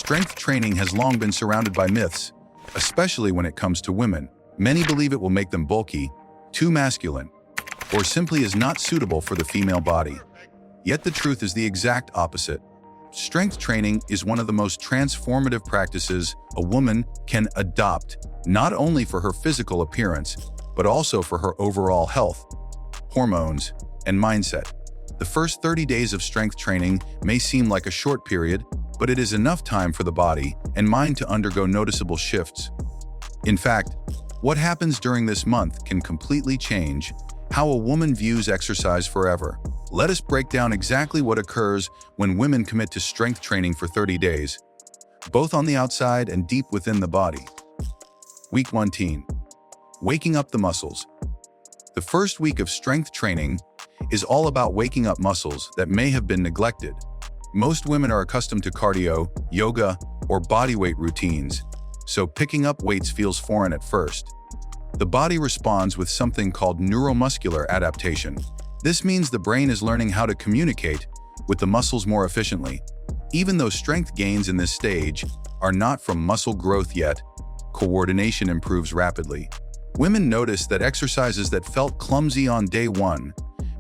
Strength training has long been surrounded by myths, especially when it comes to women. Many believe it will make them bulky, too masculine, or simply is not suitable for the female body. Yet the truth is the exact opposite. Strength training is one of the most transformative practices a woman can adopt, not only for her physical appearance, but also for her overall health, hormones, and mindset. The first 30 days of strength training may seem like a short period, but it is enough time for the body and mind to undergo noticeable shifts. In fact, what happens during this month can completely change how a woman views exercise forever. Let us break down exactly what occurs when women commit to strength training for 30 days, both on the outside and deep within the body. Week 1. Waking up the muscles. The first week of strength training is all about waking up muscles that may have been neglected. Most women are accustomed to cardio, yoga, or bodyweight routines, so picking up weights feels foreign at first. The body responds with something called neuromuscular adaptation. This means the brain is learning how to communicate with the muscles more efficiently. Even though strength gains in this stage are not from muscle growth yet, coordination improves rapidly. Women notice that exercises that felt clumsy on day 1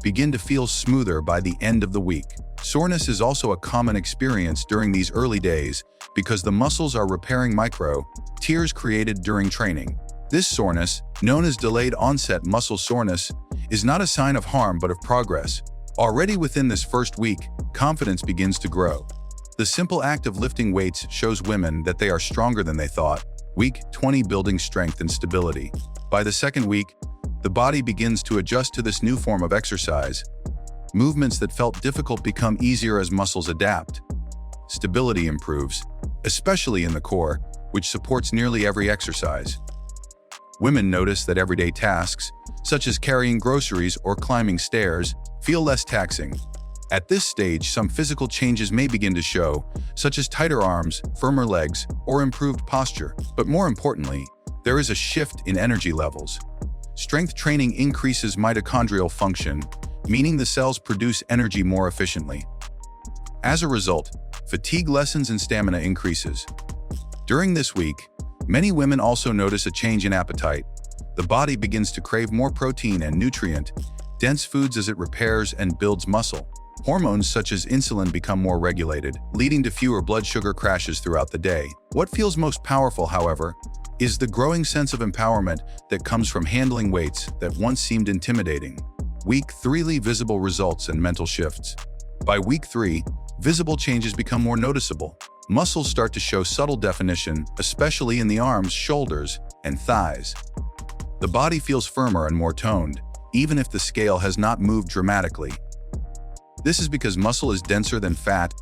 begin to feel smoother by the end of the week. Soreness is also a common experience during these early days because the muscles are repairing tears created during training. This soreness, known as delayed onset muscle soreness, is not a sign of harm but of progress. Already within this first week, confidence begins to grow. The simple act of lifting weights shows women that they are stronger than they thought. Week 20, building strength and stability. By the second week, the body begins to adjust to this new form of exercise. Movements that felt difficult become easier as muscles adapt. Stability improves, especially in the core, which supports nearly every exercise. Women notice that everyday tasks, such as carrying groceries or climbing stairs, feel less taxing. At this stage, some physical changes may begin to show, such as tighter arms, firmer legs, or improved posture. But more importantly, there is a shift in energy levels. Strength training increases mitochondrial function, meaning the cells produce energy more efficiently. As a result, fatigue lessens and stamina increases. During this week, many women also notice a change in appetite. The body begins to crave more protein and nutrient-dense foods as it repairs and builds muscle. Hormones such as insulin become more regulated, leading to fewer blood sugar crashes throughout the day. What feels most powerful, however, is the growing sense of empowerment that comes from handling weights that once seemed intimidating. Week 3, visible results and mental shifts. By week 3, visible changes become more noticeable. Muscles start to show subtle definition, especially in the arms, shoulders, and thighs. The body feels firmer and more toned, even if the scale has not moved dramatically. This is because muscle is denser than fat,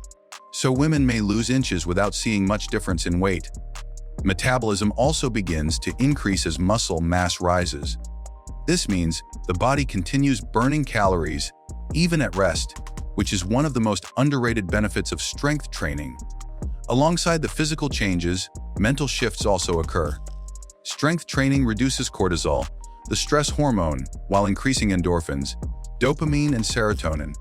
so women may lose inches without seeing much difference in weight. Metabolism also begins to increase as muscle mass rises. This means the body continues burning calories, even at rest, which is one of the most underrated benefits of strength training. Alongside the physical changes, mental shifts also occur. Strength training reduces cortisol, the stress hormone, while increasing endorphins, dopamine, and serotonin.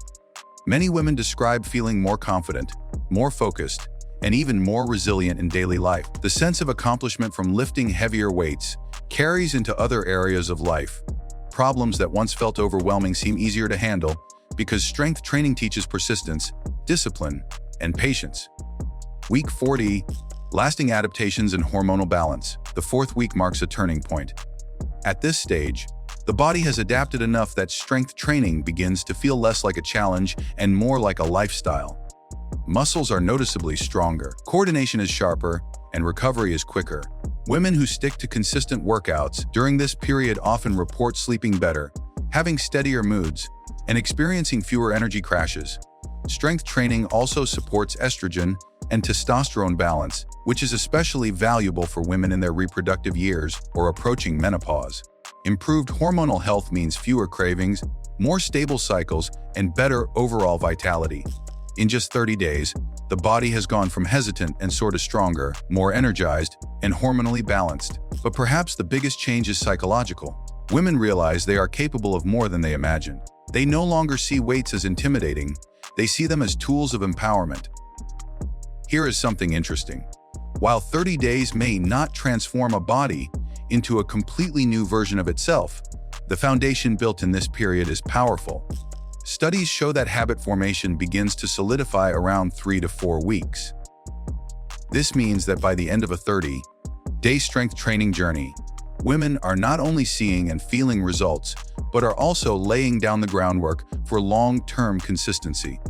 Many women describe feeling more confident, more focused, and even more resilient in daily life. The sense of accomplishment from lifting heavier weights carries into other areas of life. Problems that once felt overwhelming seem easier to handle because strength training teaches persistence, discipline, and patience. Week 40, lasting adaptations and hormonal balance. The fourth week marks a turning point. At this stage, the body has adapted enough that strength training begins to feel less like a challenge and more like a lifestyle. Muscles are noticeably stronger, coordination is sharper, and recovery is quicker. Women who stick to consistent workouts during this period often report sleeping better, having steadier moods, and experiencing fewer energy crashes. Strength training also supports estrogen and testosterone balance, which is especially valuable for women in their reproductive years or approaching menopause. Improved hormonal health means fewer cravings, more stable cycles, and better overall vitality. In just 30 days, the body has gone from hesitant and sort of stronger, more energized, and hormonally balanced. But perhaps the biggest change is psychological. Women realize they are capable of more than they imagined. They no longer see weights as intimidating, they see them as tools of empowerment. Here is something interesting. While 30 days may not transform a body into a completely new version of itself, the foundation built in this period is powerful. Studies show that habit formation begins to solidify around 3 to 4 weeks. This means that by the end of a 30-day strength training journey, women are not only seeing and feeling results, but are also laying down the groundwork for long-term consistency.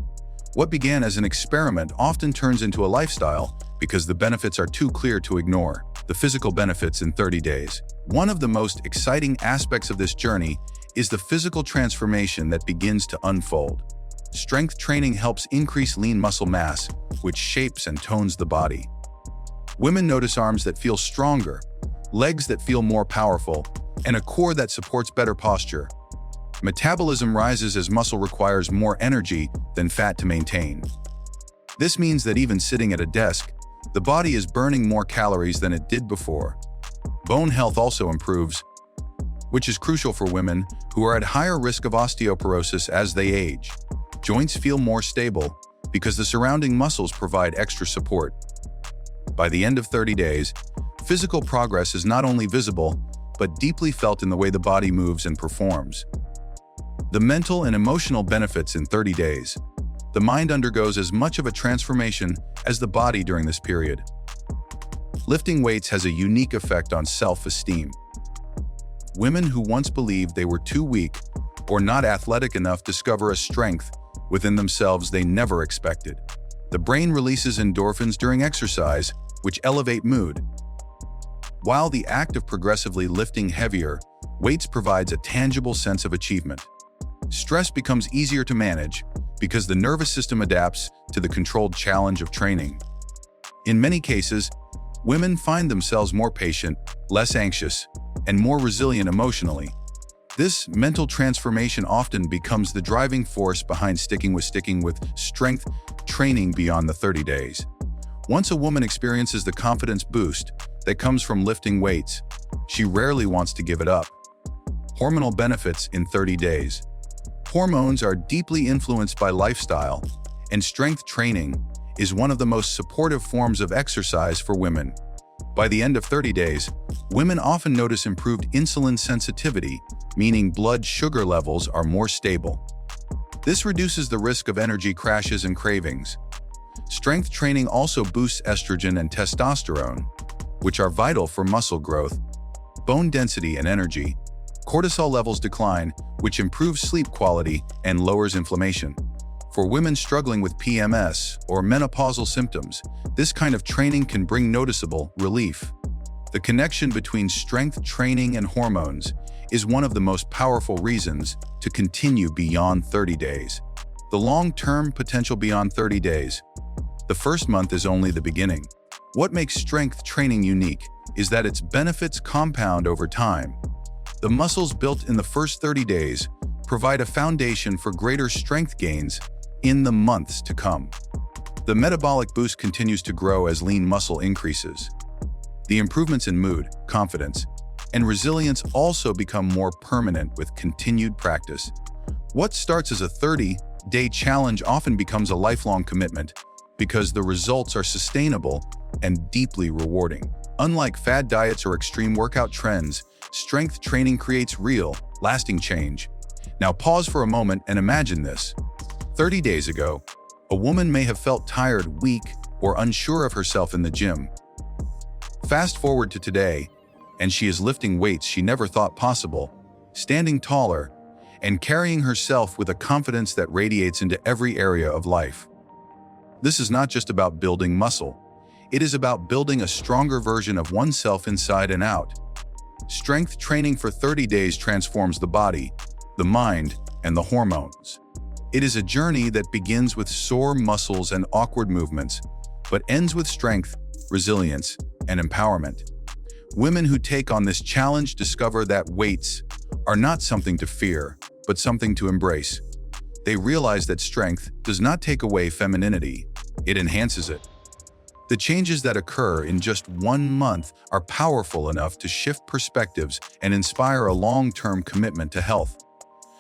What began as an experiment often turns into a lifestyle because the benefits are too clear to ignore. The physical benefits in 30 days. One of the most exciting aspects of this journey is the physical transformation that begins to unfold. Strength training helps increase lean muscle mass, which shapes and tones the body. Women notice arms that feel stronger, legs that feel more powerful, and a core that supports better posture. Metabolism rises as muscle requires more energy than fat to maintain. This means that even sitting at a desk, the body is burning more calories than it did before. Bone health also improves, which is crucial for women who are at higher risk of osteoporosis as they age. Joints feel more stable because the surrounding muscles provide extra support. By the end of 30 days, physical progress is not only visible, but deeply felt in the way the body moves and performs. The mental and emotional benefits in 30 days. The mind undergoes as much of a transformation as the body during this period. Lifting weights has a unique effect on self-esteem. Women who once believed they were too weak or not athletic enough discover a strength within themselves they never expected. The brain releases endorphins during exercise, which elevate mood. While the act of progressively lifting heavier weights provides a tangible sense of achievement, stress becomes easier to manage because the nervous system adapts to the controlled challenge of training. In many cases, women find themselves more patient, less anxious, and more resilient emotionally. This mental transformation often becomes the driving force behind sticking with strength training beyond the 30 days. Once a woman experiences the confidence boost that comes from lifting weights, she rarely wants to give it up. Hormonal benefits in 30 days. Hormones are deeply influenced by lifestyle, and strength training is one of the most supportive forms of exercise for women. By the end of 30 days, women often notice improved insulin sensitivity, meaning blood sugar levels are more stable. This reduces the risk of energy crashes and cravings. Strength training also boosts estrogen and testosterone, which are vital for muscle growth, bone density, and energy. Cortisol levels decline, which improves sleep quality and lowers inflammation. For women struggling with PMS or menopausal symptoms, this kind of training can bring noticeable relief. The connection between strength training and hormones is one of the most powerful reasons to continue beyond 30 days. The long-term potential beyond 30 days. The first month is only the beginning. What makes strength training unique is that its benefits compound over time. The muscles built in the first 30 days provide a foundation for greater strength gains in the months to come. The metabolic boost continues to grow as lean muscle increases. The improvements in mood, confidence, and resilience also become more permanent with continued practice. What starts as a 30-day challenge often becomes a lifelong commitment because the results are sustainable and deeply rewarding. Unlike fad diets or extreme workout trends, strength training creates real, lasting change. Now pause for a moment and imagine this. 30 days ago, a woman may have felt tired, weak, or unsure of herself in the gym. Fast forward to today, and she is lifting weights she never thought possible, standing taller, and carrying herself with a confidence that radiates into every area of life. This is not just about building muscle. It is about building a stronger version of oneself inside and out. Strength training for 30 days transforms the body, the mind, and the hormones. It is a journey that begins with sore muscles and awkward movements, but ends with strength, resilience, and empowerment. Women who take on this challenge discover that weights are not something to fear, but something to embrace. They realize that strength does not take away femininity, it enhances it. The changes that occur in just 1 month are powerful enough to shift perspectives and inspire a long-term commitment to health.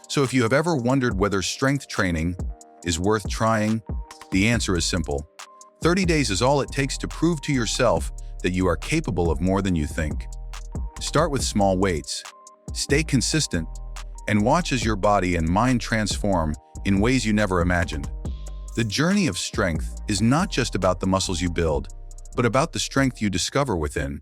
So if you have ever wondered whether strength training is worth trying, the answer is simple. 30 days is all it takes to prove to yourself that you are capable of more than you think. Start with small weights, stay consistent, and watch as your body and mind transform in ways you never imagined. The journey of strength is not just about the muscles you build, but about the strength you discover within.